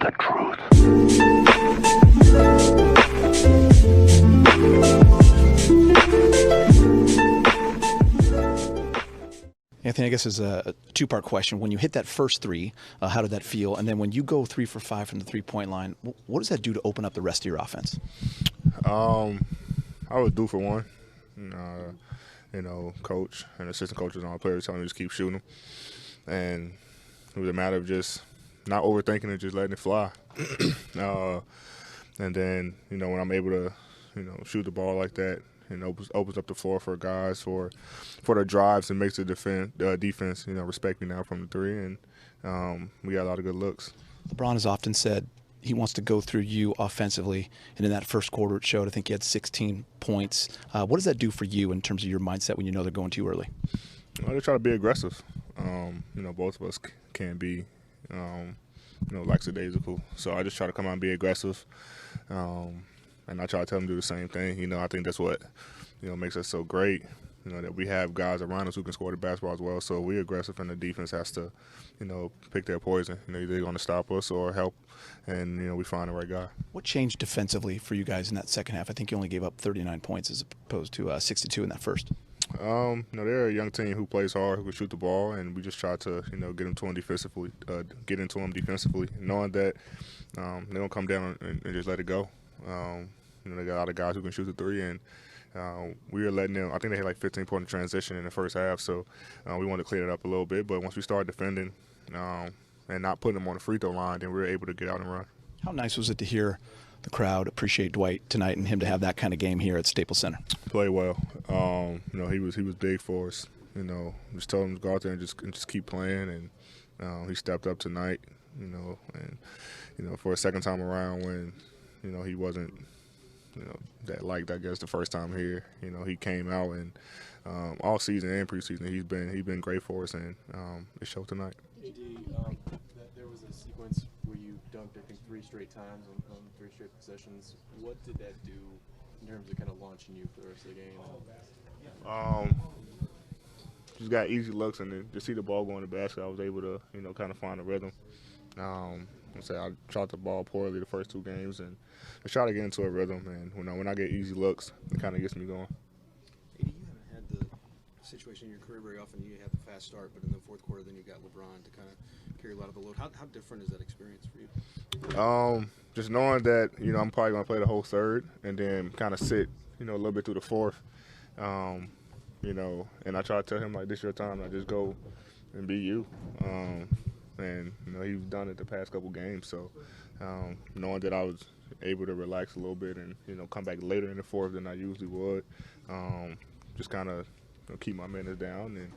the truth. Anthony, I guess is a two-part question. When you hit that first three, how did that feel? And then when you go 3 for 5 from the three-point line, what does that do to open up the rest of your offense? I was due for one. Coach and assistant coaches and all players telling me to just keep shooting them. And it was a matter of just not overthinking it, just letting it fly. And then, when I'm able to, shoot the ball like that, opens up the floor for guys for their drives and makes the defense, respect me now from the three. And we got a lot of good looks. LeBron has often said he wants to go through you offensively, and in that first quarter it showed. I think he had 16 points. What does that do for you in terms of your mindset when you know they're going too early? Well, they try to be aggressive. Both of us can be, lackadaisical. So I just try to come out and be aggressive. And I try to tell them to do the same thing. I think that's what, makes us so great, that we have guys around us who can score the basketball as well. So we're aggressive, and the defense has to, pick their poison. Either they're going to stop us or help, and, we find the right guy. What changed defensively for you guys in that second half? I think you only gave up 39 points as opposed to 62 in that first. They're a young team who plays hard, who can shoot the ball, and we just try to, get into them defensively, knowing that they don't come down and just let it go. They got a lot of guys who can shoot the three, and we were letting them. I think they had like 15-point transition in the first half, so we wanted to clear it up a little bit. But once we started defending and not putting them on the free throw line, then we were able to get out and run. How nice was it to hear the crowd appreciate Dwight tonight and him to have that kind of game here at Staples Center? Play well. He was big for us. Just told him to go out there and just keep playing, and he stepped up tonight. For a second time around when he wasn't that liked, I guess, the first time here. He came out, and all season and preseason he's been great for us, and it showed tonight. AD, there was a sequence where you dunked, I think, 3 straight times on 3 straight possessions. What did that do in terms of kind of launching you for the rest of the game? Just got easy looks, and then to see the ball go in the basket, I was able to kind of find a rhythm. I shot the ball poorly the first 2 games, and I try to get into a rhythm. And when I get easy looks, it kind of gets me going. AD, you haven't had the situation in your career very often. You had the fast start, but in the fourth quarter, then you got LeBron to kind of carry a lot of the load. How different is that experience for you? Just knowing that I'm probably going to play the whole third, and then kind of sit a little bit through the fourth. And I try to tell him, like, this your time. I just go and be you. And he's done it the past couple games. So knowing that I was able to relax a little bit and come back later in the fourth than I usually would, just kind of keep my minutes down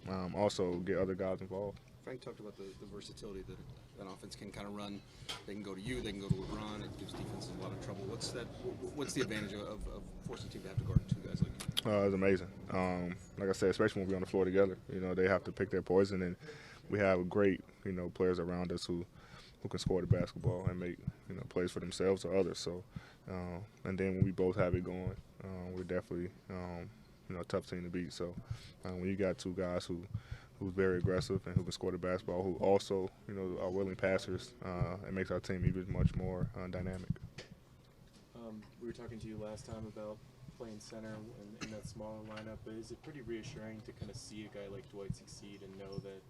and also get other guys involved. Frank talked about the versatility that an offense can kind of run. They can go to you, they can go to LeBron. It gives defenses a lot of trouble. What's the advantage of forcing a team to have to guard 2 guys like you? It's amazing. Like I said, especially when we're on the floor together. They have to pick their poison, and we have great players around us who can score the basketball and make plays for themselves or others. So, and then when we both have it going, we're definitely a tough team to beat. So when you got 2 guys who's very aggressive and who can score the basketball, who also are willing passers, it makes our team even much more dynamic. We were talking to you last time about playing center in that smaller lineup, but is it pretty reassuring to kind of see a guy like Dwight succeed and know that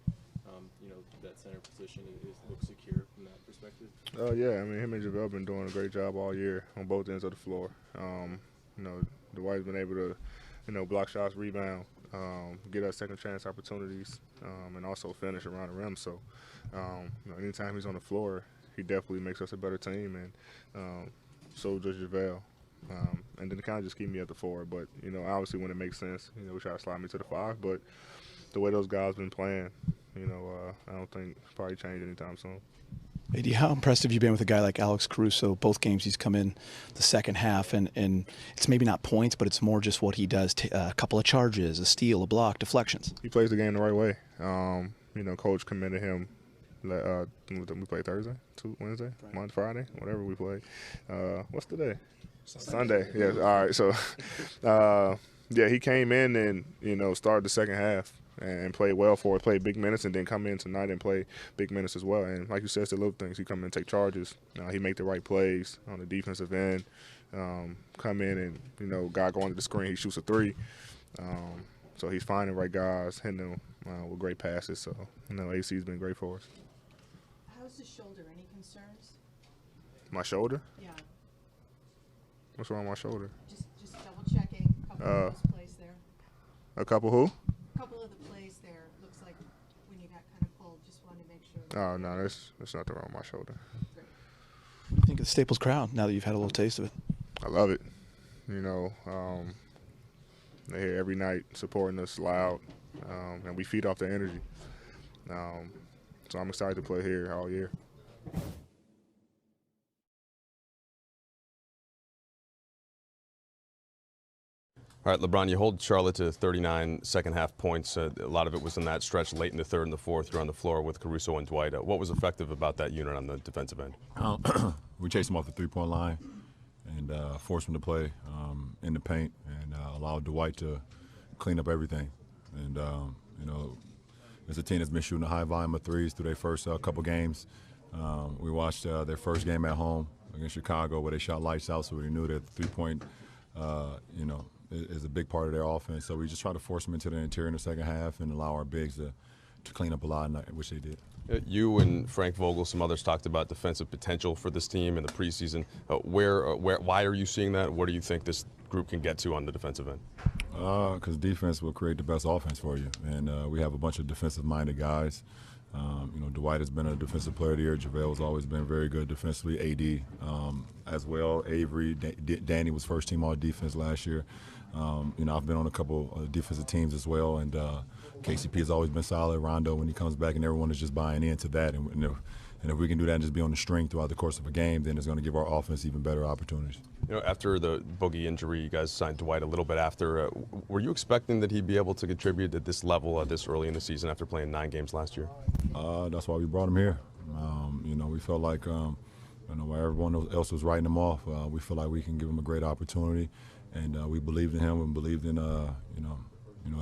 that center position looks secure from that perspective? Yeah, I mean, him and JaVale have been doing a great job all year on both ends of the floor. Dwight's been able to, block shots, rebound, get us second chance opportunities, and also finish around the rim. So, anytime he's on the floor, he definitely makes us a better team, and so does JaVale. And then kind of just keep me at the 4. But, obviously when it makes sense, we try to slide me to the 5. But the way those guys been playing, I don't think it's probably change anytime soon. AD, how impressed have you been with a guy like Alex Caruso? Both games he's come in the second half, and it's maybe not points, but it's more just what he does, a couple of charges, a steal, a block, deflections. He plays the game the right way. Coach commended him. We played Thursday, Wednesday, Monday, Friday, whatever we played. What's the day? Sunday. Yeah. All right. So, he came in and started the second half. and played well for us, played big minutes, and then come in tonight and play big minutes as well. And like you said, it's the little things. He come in and take charges. He make the right plays on the defensive end. Come in and, guy going to the screen, he shoots a three. So he's finding the right guys, hitting them with great passes. So, AC's been great for us. How's the shoulder? Any concerns? My shoulder? Yeah. What's wrong with my shoulder? Just double checking. A couple of those plays there. A couple who? A couple of the plays there. Looks like when you got kind of pulled, just wanted to make sure. Oh, no, there's nothing wrong with my shoulder. Great. What do you think of the Staples crowd now that you've had a little taste of it? I love it. They're here every night supporting us loud, and we feed off their energy. So I'm excited to play here all year. All right, LeBron, you hold Charlotte to 39 second-half points. A lot of it was in that stretch late in the third and the fourth. You're on the floor with Caruso and Dwight. What was effective about that unit on the defensive end? We chased them off the three-point line and forced them to play in the paint and allowed Dwight to clean up everything. And, as a team that's been shooting a high volume of threes through their first couple games, we watched their first game at home against Chicago where they shot lights out, so we knew that the three-point, is a big part of their offense. So we just try to force them into the interior in the second half and allow our bigs to clean up a lot, which they did. You and Frank Vogel, some others talked about defensive potential for this team in the preseason. Why are you seeing that? What do you think this group can get to on the defensive end? Because defense will create the best offense for you, and we have a bunch of defensive-minded guys. Dwight has been a defensive player of the year. JaVale has always been very good defensively. AD as well. Avery, Danny was first-team all-defense last year. I've been on a couple of defensive teams as well, and KCP has always been solid. Rondo, when he comes back, and everyone is just buying into that. And if we can do that and just be on the string throughout the course of a game, then it's going to give our offense even better opportunities. After the Boogie injury, you guys signed Dwight a little bit after. Were you expecting that he'd be able to contribute at this level this early in the season after playing 9 games last year? That's why we brought him here. We felt like, while everyone else was writing him off, we feel like we can give him a great opportunity. And we believed in him and believed in,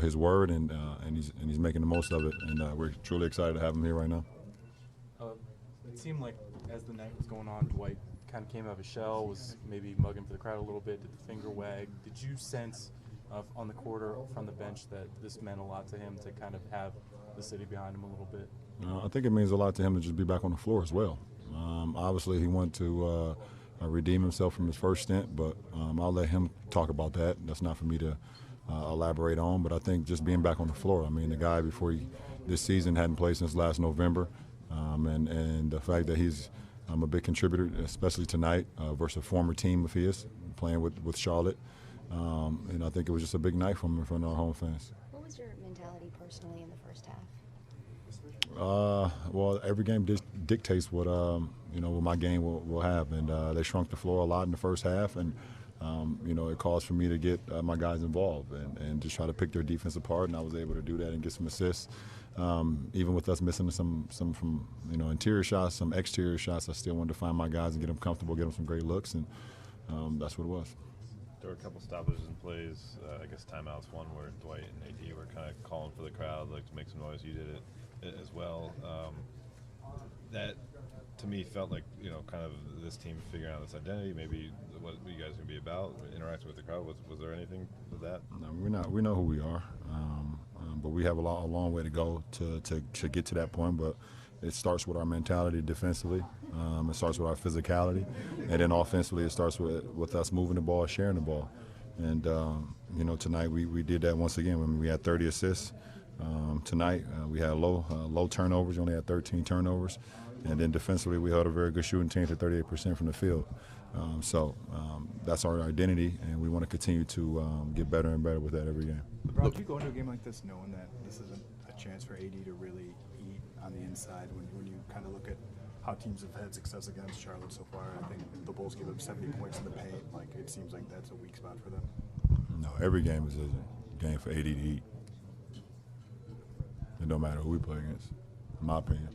his word, and he's making the most of it. And we're truly excited to have him here right now. It seemed like as the night was going on, Dwight kind of came out of his shell, was maybe mugging for the crowd a little bit, did the finger wag. Did you sense on the court or from the bench that this meant a lot to him to kind of have the city behind him a little bit? I think it means a lot to him to just be back on the floor as well. Obviously, he wanted to redeem himself from his first stint, but I'll let him talk about that. That's not for me to elaborate on, but I think just being back on the floor. I mean, the guy this season hadn't played since last November, and the fact that he's a big contributor, especially tonight versus a former team of his, playing with Charlotte. And I think it was just a big night for him in front of our home fans. What was your mentality personally in the first half? Well, every game dictates what what my game will have, and they shrunk the floor a lot in the first half, and it caused for me to get my guys involved and just try to pick their defense apart, and I was able to do that and get some assists. Even with us missing some from interior shots, some exterior shots, I still wanted to find my guys and get them comfortable, get them some great looks, and that's what it was. There were a couple stoppages in plays, I guess timeouts, one where Dwight and AD were kind of calling for the crowd, like to make some noise. You did it as well. That, to me, felt like, kind of this team figuring out its identity, maybe what you guys are going to be about, interacting with the crowd. Was there anything with that? No, we know who we are, but we have a long way to go to get to that point, but it starts with our mentality defensively. It starts with our physicality, and then offensively it starts with us moving the ball, sharing the ball. And tonight we did that once again. I mean, we had 30 assists. Tonight we had low turnovers. We only had 13 turnovers, and then defensively we held a very good shooting team to 38% from the field. So that's our identity, and we want to continue to get better and better with that every game. LeBron, do you go into a game like this knowing that this isn't a chance for AD to really eat on the inside when you kind of look at how teams have had success against Charlotte so far? I think the Bulls gave up 70 points in the paint. Like, it seems like that's a weak spot for them. No, every game is a game for AD to eat. It don't matter who we play against, in my opinion.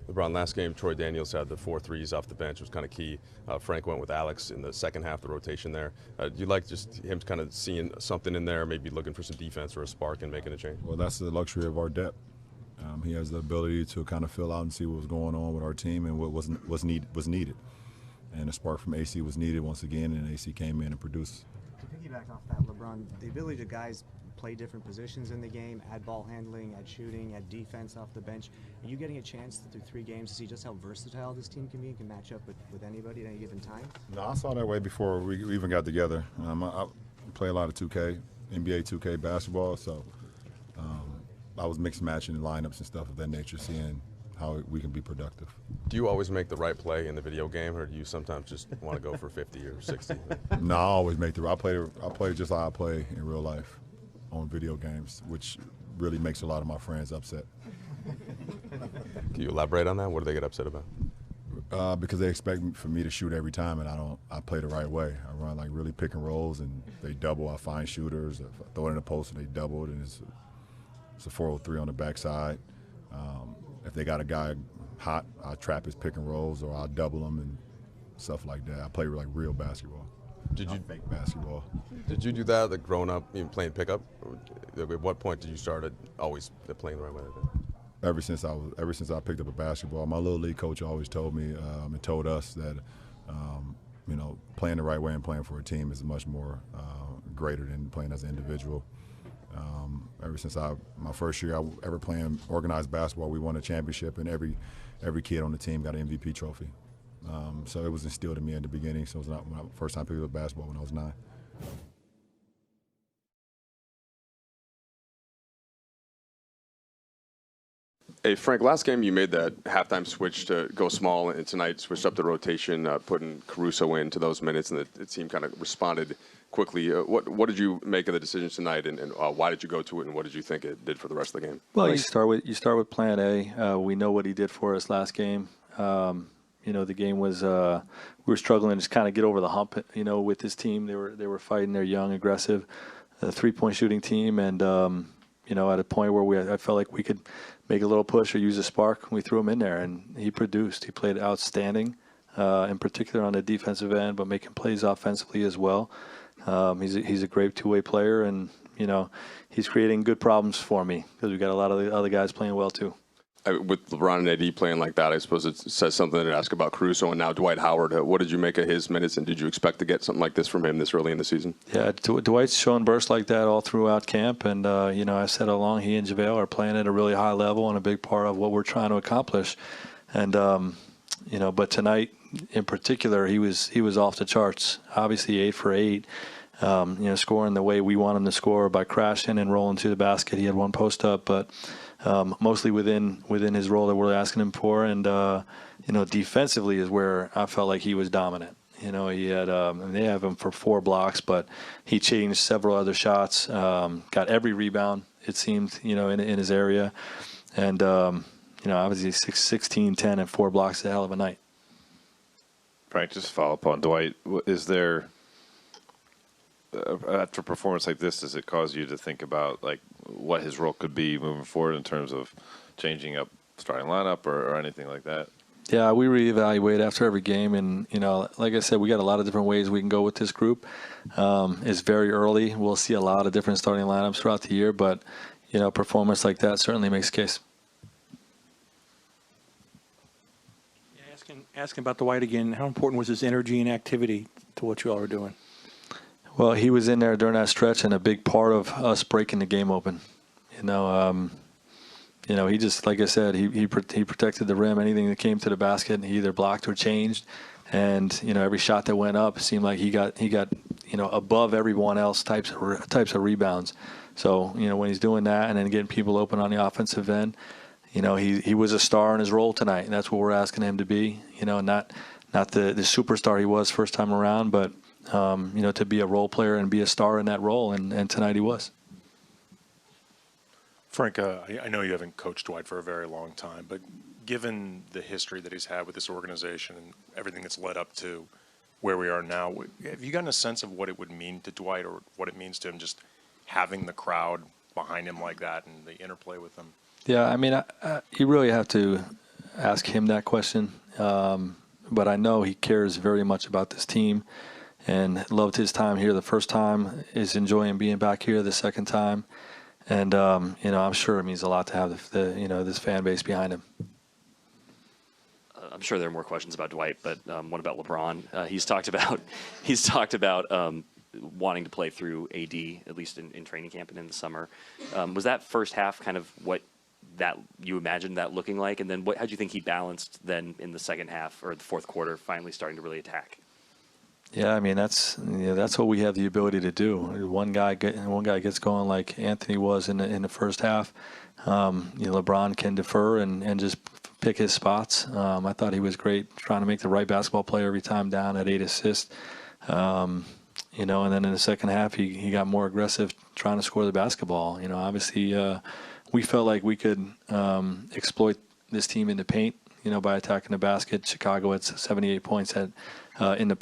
LeBron, last game, Troy Daniels had the 4 threes off the bench. It was kind of key. Frank went with Alex in the second half, the rotation there. Do you like just him kind of seeing something in there, maybe looking for some defense or a spark and making a change? Well, that's the luxury of our depth. He has the ability to kind of fill out and see what was going on with our team and what was needed. And a spark from AC was needed once again, and AC came in and produced. To piggyback off that, LeBron, the ability to guys play different positions in the game, add ball handling, add shooting, add defense off the bench. Are you getting a chance through 3 games to see just how versatile this team can be and can match up with anybody at any given time? No, I saw that way before we even got together. I play a lot of 2K, NBA 2K basketball, so I was mixed matching lineups and stuff of that nature, seeing how we can be productive. Do you always make the right play in the video game, or do you sometimes just want to go for 50 or 60? No, I always make I play just like I play in real life on video games, which really makes a lot of my friends upset. Can you elaborate on that? What do they get upset about? Because they expect for me to shoot every time, and I play the right way. I run like really pick and rolls, and they double. I find shooters. If I throw it in the post and they double it, and it's a 403 on the backside. If they got a guy hot, I'll trap his pick and rolls, or I'll double them and stuff like that. I play like real basketball. Fake basketball. Did you do that like growing up, even playing pickup? At what point did you start always playing the right way like that? Ever since I picked up a basketball, my little league coach always told me and told us that playing the right way and playing for a team is much more greater than playing as an individual. Ever since my first year I ever playing organized basketball, we won a championship, and every kid on the team got an MVP trophy. So it was instilled in me in the beginning. So it was not my first time picking up basketball when I was 9. Hey, Frank, last game you made that halftime switch to go small, and tonight switched up the rotation, putting Caruso into those minutes, and the team kind of responded quickly. What did you make of the decision tonight, and why did you go to it, and what did you think it did for the rest of the game? Well, you start with plan A. We know what he did for us last game. The game was we were struggling to just kind of get over the hump. With this team, they were fighting. They're young, aggressive, 3-point shooting team, and at a point where I felt like we could make a little push or use a spark. We threw him in there, and he produced. He played outstanding, in particular on the defensive end, but making plays offensively as well. He's a great 2-way player, and he's creating good problems for me because we've got a lot of the other guys playing well too. With LeBron and AD playing like that, I suppose it says something to ask about Caruso and now Dwight Howard. What did you make of his minutes, and did you expect to get something like this from him this early in the season? Yeah, Dwight's shown bursts like that all throughout camp, and I said all along he and JaVale are playing at a really high level and a big part of what we're trying to accomplish. And but tonight in particular, he was off the charts. Obviously 8 for 8. Scoring the way we want him to score by crashing and rolling to the basket. He had 1 post up, but mostly within his role that we're asking him for. And defensively is where I felt like he was dominant. He had they have him for 4 blocks, but he changed several other shots. Got every rebound it seemed in his area, and obviously 16, 10, and 4 blocks is a hell of a night. Frank, just to follow up on Dwight, is there after a performance like this, does it cause you to think about like what his role could be moving forward in terms of changing up starting lineup or anything like that? Yeah, we reevaluate after every game, and like I said, we got a lot of different ways we can go with this group. It's very early. We'll see a lot of different starting lineups throughout the year, but performance like that certainly makes a case. Yeah, asking about Dwight again, how important was his energy and activity to what you all are doing? Well, he was in there during that stretch and a big part of us breaking the game open. He just, like I said, he protected the rim. Anything that came to the basket, he either blocked or changed. And every shot that went up seemed like he got above everyone else types of rebounds. So when he's doing that and then getting people open on the offensive end, he was a star in his role tonight, and that's what we're asking him to be. Not the superstar he was first time around, but to be a role player and be a star in that role, and tonight he was. Frank, I know you haven't coached Dwight for a very long time, but given the history that he's had with this organization and everything that's led up to where we are now, have you gotten a sense of what it would mean to Dwight or what it means to him just having the crowd behind him like that and the interplay with him? Yeah, I mean, you really have to ask him that question. But I know he cares very much about this team and loved his time here the first time, is enjoying being back here the second time. And, I'm sure it means a lot to have this fan base behind him. I'm sure there are more questions about Dwight, but what about LeBron? He's talked about wanting to play through AD, at least in training camp and in the summer. Was that first half kind of what that you imagined that looking like? And then how do you think he balanced then in the second half or the fourth quarter, finally starting to really attack? Yeah, I mean that's what we have the ability to do. One guy gets going like Anthony was in the first half. LeBron can defer and just pick his spots. I thought he was great trying to make the right basketball play every time down at 8 assists. And then in the second half he got more aggressive trying to score the basketball. Obviously we felt like we could exploit this team in the paint. By attacking the basket. Chicago had 78 points in the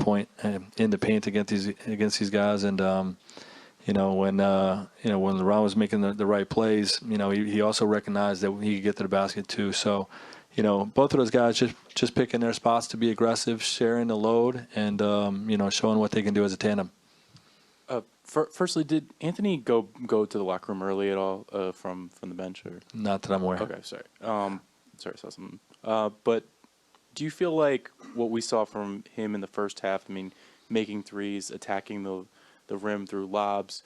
paint against these guys, and when LeBron was making the right plays, he also recognized that he could get to the basket too. So, both of those guys just picking their spots to be aggressive, sharing the load, and showing what they can do as a tandem. Firstly, did Anthony go to the locker room early at all from the bench? Or? Not that I'm aware. Okay, sorry. Sorry, I saw something. But do you feel like what we saw from him in the first half, I mean, making threes, attacking the rim through lobs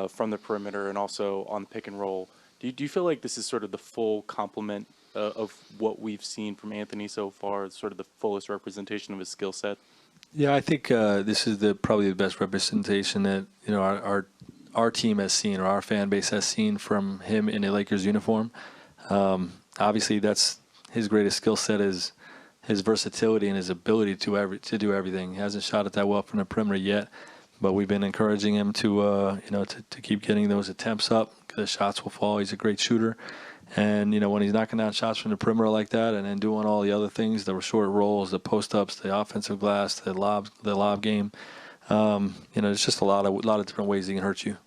from the perimeter and also on the pick and roll, do you feel like this is sort of the full complement of what we've seen from Anthony so far, sort of the fullest representation of his skill set? Yeah, I think this is probably the best representation that our team has seen, or our fan base has seen from him in a Lakers uniform. Obviously, that's his greatest skill set is his versatility and his ability to do everything. He hasn't shot it that well from the perimeter yet, but we've been encouraging him to keep getting those attempts up. The shots will fall. He's a great shooter, and when he's knocking down shots from the perimeter like that, and then doing all the other things, the short rolls, the post ups, the offensive glass, the lob game. It's just a lot of different ways he can hurt you.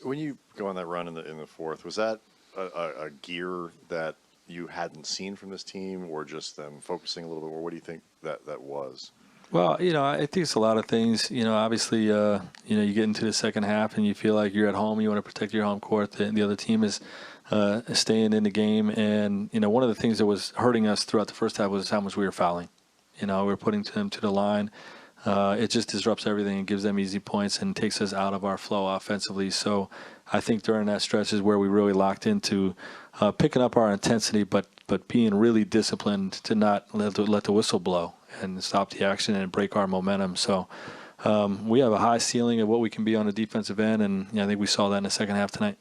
When you go on that run in the fourth, was that a gear that you hadn't seen from this team, or just them focusing a little bit more? What do you think that was? Well, I think it's a lot of things. Obviously, you get into the second half and you feel like you're at home. You want to protect your home court. The other team is staying in the game. And, one of the things that was hurting us throughout the first half was how much we were fouling. We were putting them to the line. It just disrupts everything and gives them easy points and takes us out of our flow offensively. So I think during that stretch is where we really locked into picking up our intensity, but being really disciplined to not let the whistle blow and stop the action and break our momentum. So we have a high ceiling of what we can be on the defensive end, and I think we saw that in the second half tonight.